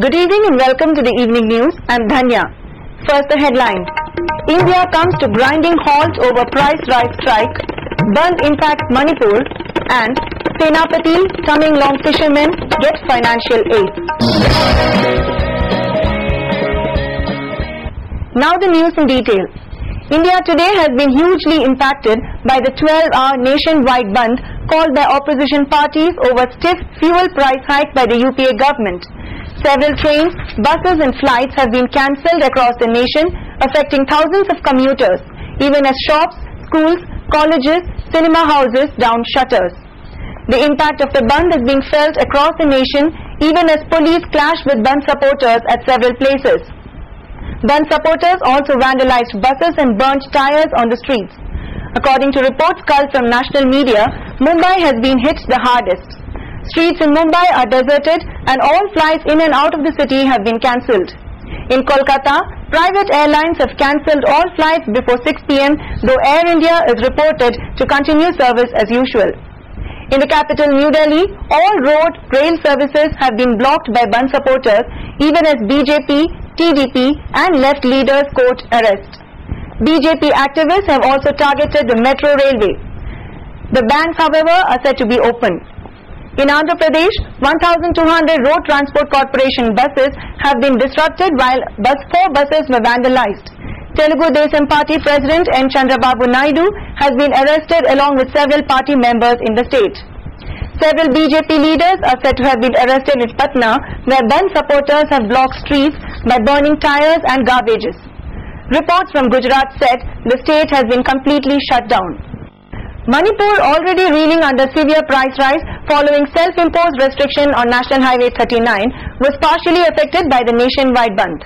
Good evening and welcome to the evening news. I'm Dhanya. First the headlines. India comes to grinding halt over price rise strike. Bandh impacts Manipur, and Senapati Tamenglong fishermen get financial aid. Now the news in detail. India today has been hugely impacted by the 12-hour nationwide bandh called by opposition parties over stiff fuel price hike by the UPA government. Several trains, buses and flights have been cancelled across the nation, affecting thousands of commuters, even as shops, schools, colleges, cinema houses down shutters. The impact of the bandh is being felt across the nation, even as police clash with bandh supporters at several places. Bandh supporters also vandalized buses and burnt tires on the streets. According to reports culled from national media, Mumbai has been hit the hardest. Streets in Mumbai are deserted and all flights in and out of the city have been cancelled. In Kolkata, private airlines have cancelled all flights before 6 p.m, though Air India is reported to continue service as usual. In the capital New Delhi, all road, rail services have been blocked by bandh supporters, even as BJP, TDP and left leaders court arrest. BJP activists have also targeted the metro railway. The banks, however, are said to be open. In Andhra Pradesh, 1,200 Road Transport Corporation buses have been disrupted while 4 buses were vandalized. Telugu Desam Party President N. Chandrababu Naidu has been arrested along with several party members in the state. Several BJP leaders are said to have been arrested in Patna, where bandh supporters have blocked streets by burning tires and garbages. Reports from Gujarat said the state has been completely shut down. Manipur, already reeling under severe price rise following self-imposed restriction on National Highway 39, was partially affected by the nationwide bandh.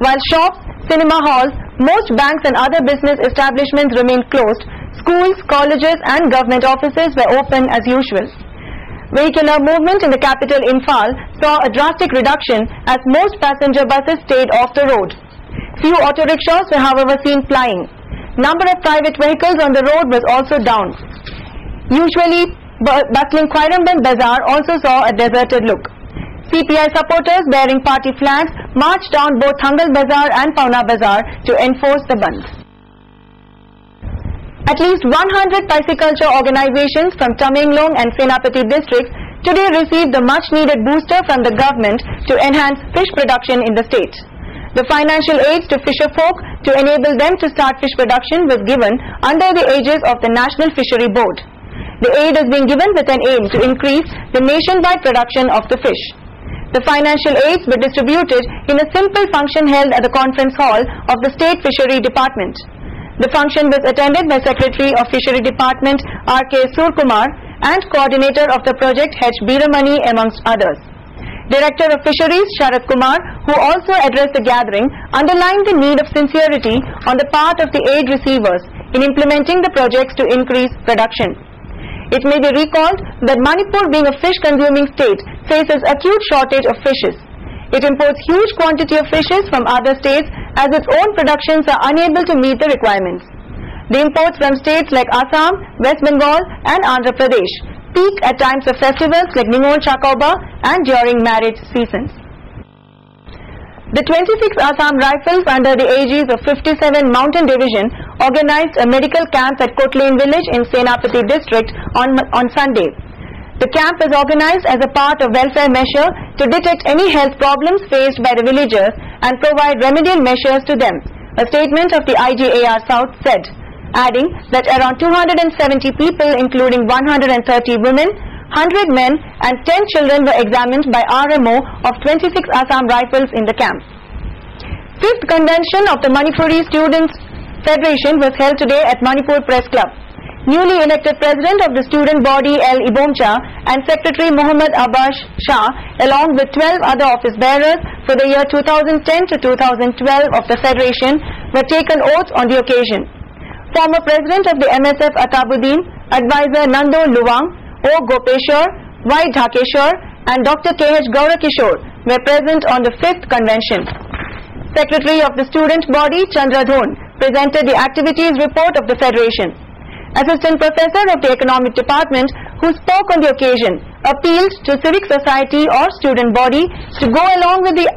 While shops, cinema halls, most banks and other business establishments remained closed, schools, colleges and government offices were open as usual. Vehicular movement in the capital Imphal saw a drastic reduction as most passenger buses stayed off the road. Few auto rickshaws were however seen plying. Number of private vehicles on the road was also down. Usually bustling Khairamband Bazaar also saw a deserted look. CPI supporters bearing party flags marched down both Hangal Bazaar and Pauna Bazaar to enforce the bandh. At least 100 pisciculture organizations from Tamenglong and Senapati districts today received the much-needed booster from the government to enhance fish production in the state. The financial aids to fisher folk to enable them to start fish production was given under the aegis of the National Fishery Board. The aid is being given with an aim to increase the nationwide production of the fish. The financial aids were distributed in a simple function held at the conference hall of the State Fishery Department. The function was attended by Secretary of Fishery Department R.K. Surkumar and Coordinator of the project H. Biramani amongst others. Director of Fisheries Sharat Kumar, who also addressed the gathering, underlined the need of sincerity on the part of the aid receivers in implementing the projects to increase production. It may be recalled that Manipur, being a fish-consuming state, faces acute shortage of fishes. It imports huge quantity of fishes from other states as its own productions are unable to meet the requirements. The imports from states like Assam, West Bengal and Andhra Pradesh peak at times of festivals like Ningol Chakauba and during marriage seasons. The 26 Assam Rifles under the aegis of 57 Mountain Division organized a medical camp at Kotlane village in Senapati district on Sunday. The camp is organized as a part of welfare measure to detect any health problems faced by the villagers and provide remedial measures to them, a statement of the IGAR South said, adding that around 270 people including 130 women, 100 men and 10 children were examined by RMO of 26 Assam Rifles in the camp. 5th convention of the Manipuri Students' Federation was held today at Manipur Press Club. Newly elected President of the student body L. Ibomcha and Secretary Muhammad Abbas Shah along with 12 other office bearers for the year 2010 to 2012 of the Federation were taken oath on the occasion. Former President of the MSF Atabuddin, Advisor Nando Luwang, O. Gopeshwar, Y. Dhakeshwar and Dr. K.H. Gaurakishore were present on the 5th convention. Secretary of the student body Chandra Dhon presented the activities report of the Federation. Assistant Professor of the Economic Department, who spoke on the occasion, appealed to civic society or student body to go along with the